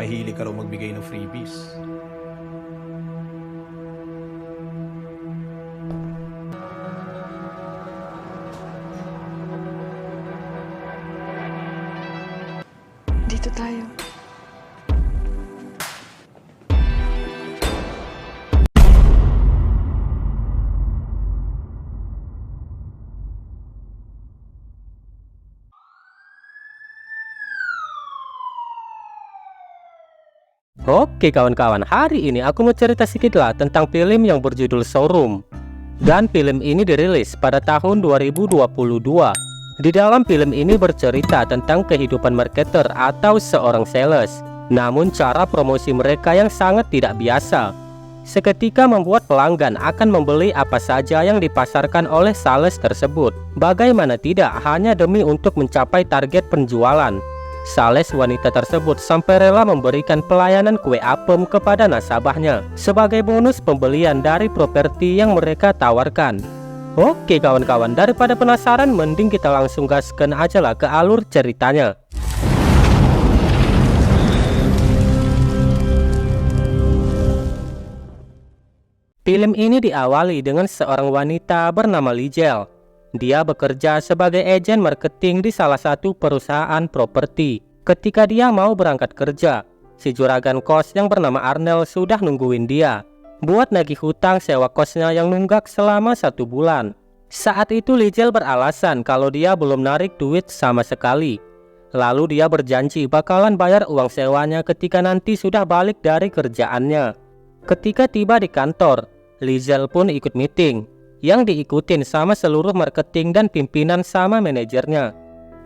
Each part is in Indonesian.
mahilig ka raw magbigay ng freebies. Dito tayo. Oke kawan-kawan, hari ini aku mau cerita sedikit lah tentang film yang berjudul Showroom. Dan film ini dirilis pada tahun 2022. Di dalam film ini bercerita tentang kehidupan marketer atau seorang sales. Namun cara promosi mereka yang sangat tidak biasa. Seketika membuat pelanggan akan membeli apa saja yang dipasarkan oleh sales tersebut. Bagaimana tidak, hanya demi untuk mencapai target penjualan. Sales wanita tersebut sampai rela memberikan pelayanan kue apem kepada nasabahnya sebagai bonus pembelian dari properti yang mereka tawarkan. Oke kawan-kawan, daripada penasaran, mending kita langsung gaskan aja lah ke alur ceritanya. Film ini diawali dengan seorang wanita bernama Lizel. Dia bekerja sebagai agen marketing di salah satu perusahaan properti. Ketika dia mau berangkat kerja, si juragan kos yang bernama Arnel sudah nungguin dia buat nagih hutang sewa kosnya yang nunggak selama 1 bulan. Saat itu Lizel beralasan kalau dia belum narik duit sama sekali. Lalu dia berjanji bakalan bayar uang sewanya ketika nanti sudah balik dari kerjaannya. Ketika tiba di kantor, Lizel pun ikut meeting yang diikutin sama seluruh marketing dan pimpinan sama manajernya.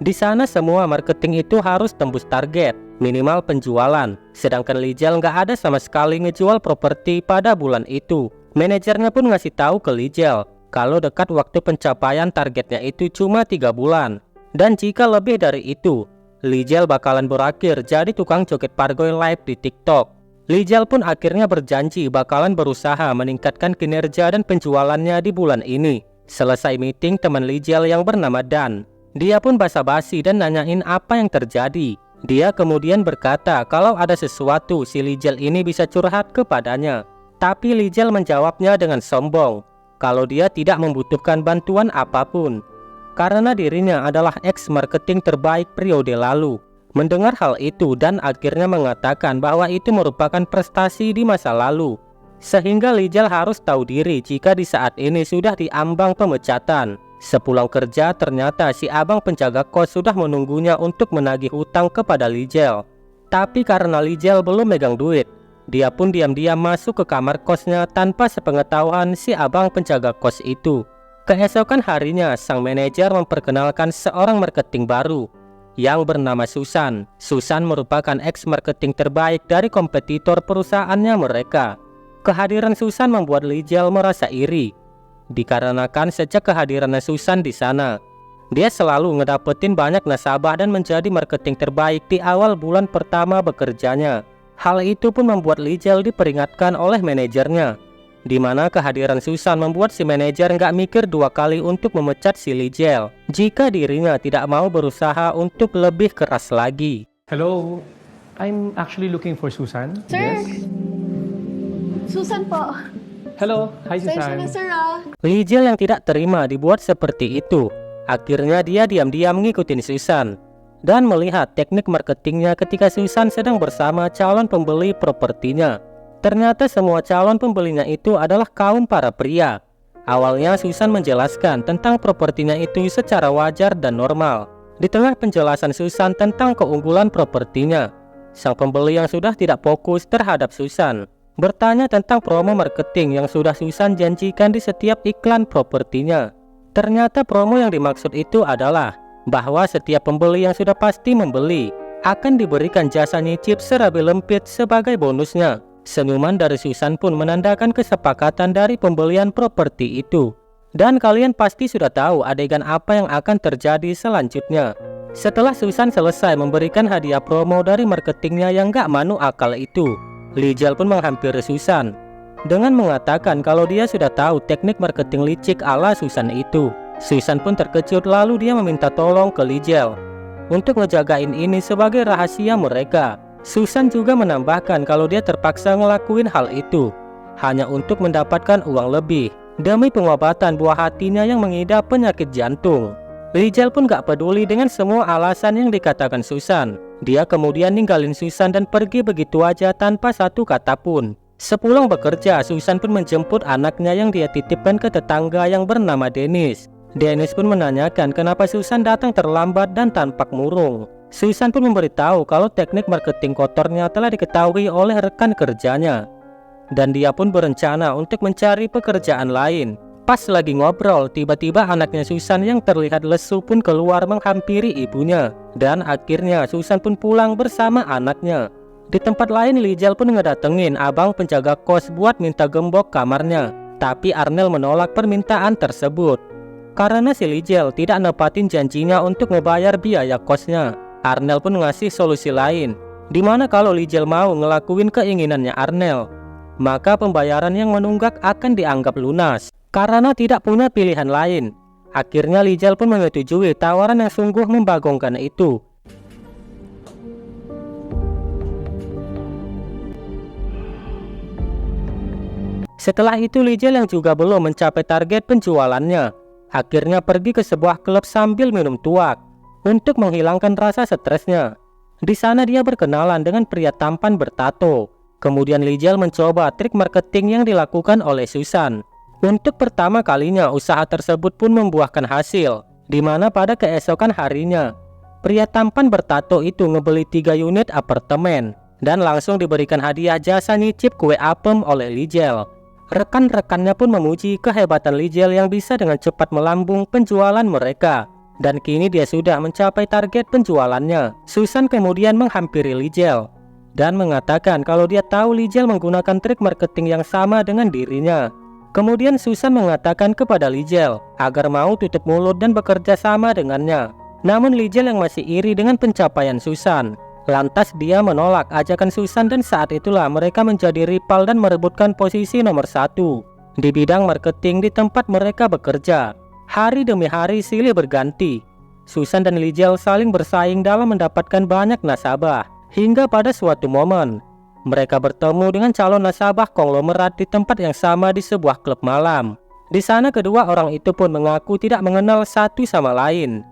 Di sana semua marketing itu harus tembus target minimal penjualan, sedangkan Lizel nggak ada sama sekali ngejual properti pada bulan itu. Manajernya pun ngasih tahu ke Lizel kalau dekat waktu pencapaian targetnya itu cuma 3 bulan, dan jika lebih dari itu, Lizel bakalan berakhir jadi tukang joget pargoy live di TikTok. Lizel pun akhirnya berjanji bakalan berusaha meningkatkan kinerja dan penjualannya di bulan ini. Selesai meeting, teman Lizel yang bernama Dan, dia pun basa-basi dan nanyain apa yang terjadi. Dia kemudian berkata kalau ada sesuatu si Lizel ini bisa curhat kepadanya. Tapi Lizel menjawabnya dengan sombong kalau dia tidak membutuhkan bantuan apapun, karena dirinya adalah ex-marketing terbaik periode lalu. Mendengar hal itu, Dan akhirnya mengatakan bahwa itu merupakan prestasi di masa lalu, sehingga Lizel harus tahu diri jika di saat ini sudah diambang pemecatan. Sepulang kerja, ternyata si abang penjaga kos sudah menunggunya untuk menagih hutang kepada Lizel. Tapi karena Lizel belum megang duit, dia pun diam-diam masuk ke kamar kosnya tanpa sepengetahuan si abang penjaga kos itu. Keesokan harinya, sang manajer memperkenalkan seorang marketing baru yang bernama Susan. Susan merupakan ex-marketing terbaik dari kompetitor perusahaannya mereka. Kehadiran Susan membuat Lizel merasa iri, dikarenakan sejak kehadiran Susan di sana, dia selalu ngedapetin banyak nasabah dan menjadi marketing terbaik di awal bulan pertama bekerjanya. Hal itu pun membuat Lizel diperingatkan oleh manajernya, di mana kehadiran Susan membuat si manajer nggak mikir 2 kali untuk memecat si Lizel jika dirinya tidak mau berusaha untuk lebih keras lagi. Hello, I'm actually looking for Susan. Sir! Yes. Susan po. Hello, hi Sir, Susan. sir. Lizel yang tidak terima dibuat seperti itu. Akhirnya dia diam-diam ngikutin Susan dan melihat teknik marketingnya ketika Susan sedang bersama calon pembeli propertinya. Ternyata semua calon pembelinya itu adalah kaum para pria. Awalnya Susan menjelaskan tentang propertinya itu secara wajar dan normal. Di tengah penjelasan Susan tentang keunggulan propertinya, sang pembeli yang sudah tidak fokus terhadap Susan bertanya tentang promo marketing yang sudah Susan janjikan di setiap iklan propertinya. Ternyata promo yang dimaksud itu adalah bahwa setiap pembeli yang sudah pasti membeli akan diberikan jasa nyicip serabi lempit sebagai bonusnya. Senyuman dari Susan pun menandakan kesepakatan dari pembelian properti itu. Dan kalian pasti sudah tahu adegan apa yang akan terjadi selanjutnya. Setelah Susan selesai memberikan hadiah promo dari marketingnya yang gak manu akal itu, Lizel pun menghampiri Susan dengan mengatakan kalau dia sudah tahu teknik marketing licik ala Susan itu. Susan pun terkejut, lalu dia meminta tolong ke Lizel untuk ngejagain ini sebagai rahasia mereka. Susan juga menambahkan kalau dia terpaksa ngelakuin hal itu hanya untuk mendapatkan uang lebih demi pengobatan buah hatinya yang mengidap penyakit jantung. Lijal pun gak peduli dengan semua alasan yang dikatakan Susan. Dia kemudian ninggalin Susan dan pergi begitu aja tanpa satu kata pun. Sepulang bekerja, Susan pun menjemput anaknya yang dia titipkan ke tetangga yang bernama Dennis. Dennis pun menanyakan kenapa Susan datang terlambat dan tampak murung. Susan pun memberitahu kalau teknik marketing kotornya telah diketahui oleh rekan kerjanya. Dan dia pun berencana untuk mencari pekerjaan lain. Pas lagi ngobrol, tiba-tiba anaknya Susan yang terlihat lesu pun keluar menghampiri ibunya. Dan akhirnya Susan pun pulang bersama anaknya. Di tempat lain, Lijal pun ngedatengin abang penjaga kos buat minta gembok kamarnya. Tapi Arnel menolak permintaan tersebut. Karena si Lijal tidak nepatin janjinya untuk ngebayar biaya kosnya. Arnel pun ngasih solusi lain, dimana kalau Lijal mau ngelakuin keinginannya Arnel, maka pembayaran yang menunggak akan dianggap lunas. Karena tidak punya pilihan lain, akhirnya Lijal pun menyetujui tawaran yang sungguh membagongkan itu. Setelah itu Lijal yang juga belum mencapai target penjualannya, akhirnya pergi ke sebuah klub sambil minum tuak untuk menghilangkan rasa stresnya. Di sana dia berkenalan dengan pria tampan bertato. Kemudian Lijal mencoba trik marketing yang dilakukan oleh Susan. Untuk pertama kalinya usaha tersebut pun membuahkan hasil, di mana pada keesokan harinya pria tampan bertato itu ngebeli 3 unit apartemen dan langsung diberikan hadiah jasa nyicip kue apem oleh Lijal. Rekan-rekannya pun memuji kehebatan Lijal yang bisa dengan cepat melambung penjualan mereka. Dan kini dia sudah mencapai target penjualannya. Susan kemudian menghampiri Lijal dan mengatakan kalau dia tahu Lijal menggunakan trik marketing yang sama dengan dirinya. Kemudian Susan mengatakan kepada Lijal agar mau tutup mulut dan bekerja sama dengannya. Namun Lijal yang masih iri dengan pencapaian Susan, lantas dia menolak ajakan Susan dan saat itulah mereka menjadi rival dan merebutkan posisi nomor 1 di bidang marketing di tempat mereka bekerja. Hari demi hari silih berganti. Susan dan Lijal saling bersaing dalam mendapatkan banyak nasabah. Hingga pada suatu momen, mereka bertemu dengan calon nasabah konglomerat di tempat yang sama di sebuah klub malam. Di sana kedua orang itu pun mengaku tidak mengenal satu sama lain.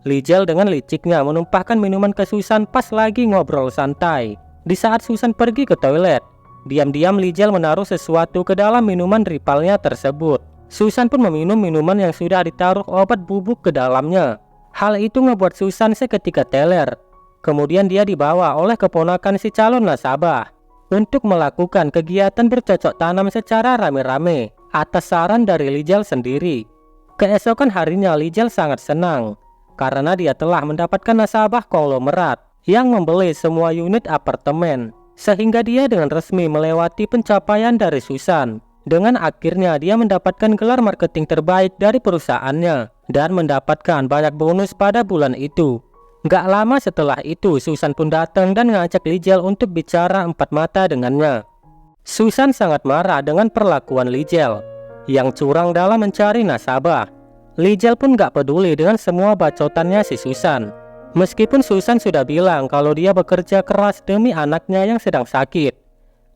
Lijal dengan liciknya menumpahkan minuman ke Susan pas lagi ngobrol santai. Di saat Susan pergi ke toilet, diam-diam Lijal menaruh sesuatu ke dalam minuman rivalnya tersebut. Susan pun meminum minuman yang sudah ditaruh obat bubuk ke dalamnya. Hal itu ngebuat Susan seketika teler. Kemudian dia dibawa oleh keponakan si calon nasabah untuk melakukan kegiatan bercocok tanam secara rame-rame atas saran dari Lijal sendiri. Keesokan harinya Lijal sangat senang karena dia telah mendapatkan nasabah konglomerat yang membeli semua unit apartemen, sehingga dia dengan resmi melewati pencapaian dari Susan. Dengan akhirnya dia mendapatkan gelar marketing terbaik dari perusahaannya dan mendapatkan banyak bonus pada bulan itu. Gak lama setelah itu Susan pun datang dan ngajak Lijal untuk bicara empat mata dengannya. Susan sangat marah dengan perlakuan Lijal yang curang dalam mencari nasabah. Lijal pun gak peduli dengan semua bacotannya si Susan. Meskipun Susan sudah bilang kalau dia bekerja keras demi anaknya yang sedang sakit,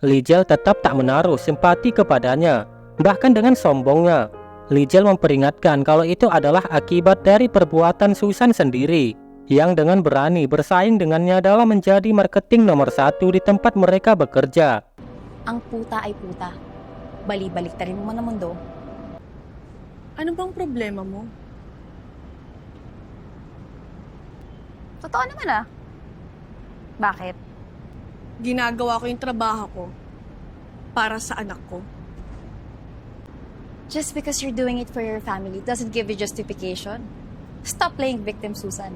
Lijal tetap tak menaruh simpati kepadanya. Bahkan dengan sombongnya, Lijal memperingatkan kalau itu adalah akibat dari perbuatan Susan sendiri yang dengan berani bersaing dengannya dalam menjadi marketing nomor 1 di tempat mereka bekerja. Ang puta ay puta. Bali-balik ta rin mo na mundo. Ano bang problema mo? Totoo naman ah. Bakit? Ginagawa ko yung trabaho ko para sa anak ko. Just because you're doing it for your family doesn't give you justification. Stop playing victim, Susan.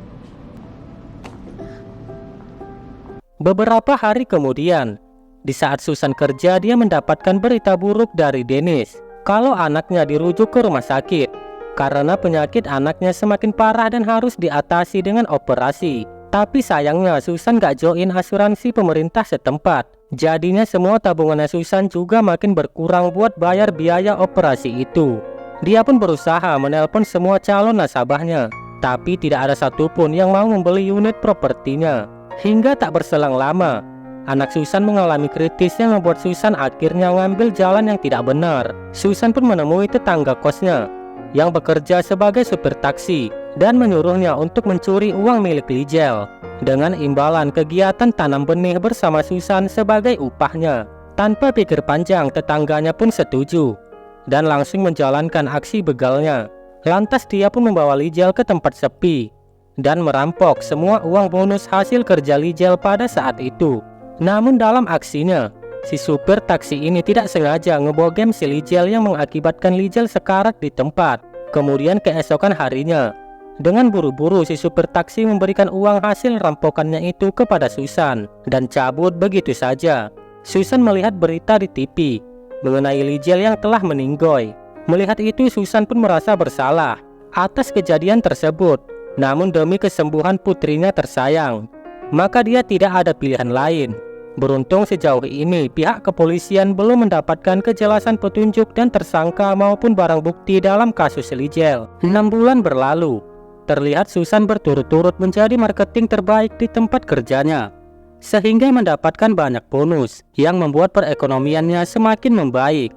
Beberapa hari kemudian, di saat Susan kerja, dia mendapatkan berita buruk dari Dennis kalau anaknya dirujuk ke rumah sakit karena penyakit anaknya semakin parah dan harus diatasi dengan operasi. Tapi sayangnya Susan gak join asuransi pemerintah setempat. Jadinya semua tabungannya Susan juga makin berkurang buat bayar biaya operasi itu. Dia pun berusaha menelpon semua calon nasabahnya, tapi tidak ada satupun yang mau membeli unit propertinya. Hingga tak berselang lama, Anak Susan mengalami kritis yang membuat Susan akhirnya mengambil jalan yang tidak benar. Susan pun menemui tetangga kosnya yang bekerja sebagai supir taksi dan menyuruhnya untuk mencuri uang milik Lizel dengan imbalan kegiatan tanam benih bersama Susan sebagai upahnya. Tanpa pikir panjang, tetangganya pun setuju dan langsung menjalankan aksi begalnya. Lantas dia pun membawa Lizel ke tempat sepi dan merampok semua uang bonus hasil kerja Lizel pada saat itu. Namun dalam aksinya, si supir taksi ini tidak sengaja ngebogem si Lizel yang mengakibatkan Lizel sekarat di tempat. Kemudian keesokan harinya, dengan buru-buru si supir taksi memberikan uang hasil rampokannya itu kepada Susan dan cabut begitu saja. Susan melihat berita di TV mengenai Lizel yang telah meninggoy. Melihat itu, Susan pun merasa bersalah atas kejadian tersebut. Namun demi kesembuhan putrinya tersayang, maka dia tidak ada pilihan lain. Beruntung sejauh ini pihak kepolisian belum mendapatkan kejelasan petunjuk dan tersangka maupun barang bukti dalam kasus Lizel. 6 bulan berlalu, terlihat Susan berturut-turut menjadi marketing terbaik di tempat kerjanya, sehingga mendapatkan banyak bonus yang membuat perekonomiannya semakin membaik.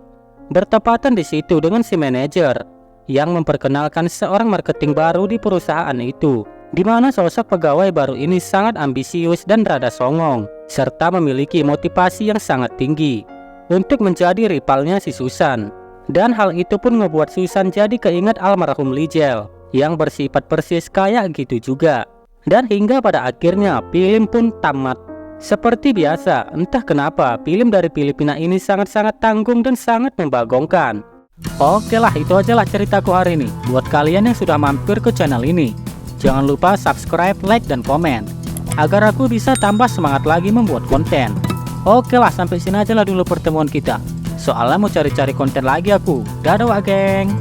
Bertepatan di situ dengan si manajer yang memperkenalkan seorang marketing baru di perusahaan itu, di mana sosok pegawai baru ini sangat ambisius dan rada songong, serta memiliki motivasi yang sangat tinggi untuk menjadi rivalnya si Susan. Dan hal itu pun ngebuat Susan jadi keinget almarhum Lizel yang bersifat persis kayak gitu juga. Dan hingga pada akhirnya film pun tamat. Seperti biasa, entah kenapa film dari Filipina ini sangat-sangat tanggung dan sangat membagongkan. Oke lah, itu aja lah ceritaku hari ini. Buat kalian yang sudah mampir ke channel ini, jangan lupa subscribe, like, dan komen agar aku bisa tambah semangat lagi membuat konten. Oke lah, sampai sini aja lah dulu pertemuan kita. Soalnya mau cari-cari konten lagi aku. Dadah wak geng.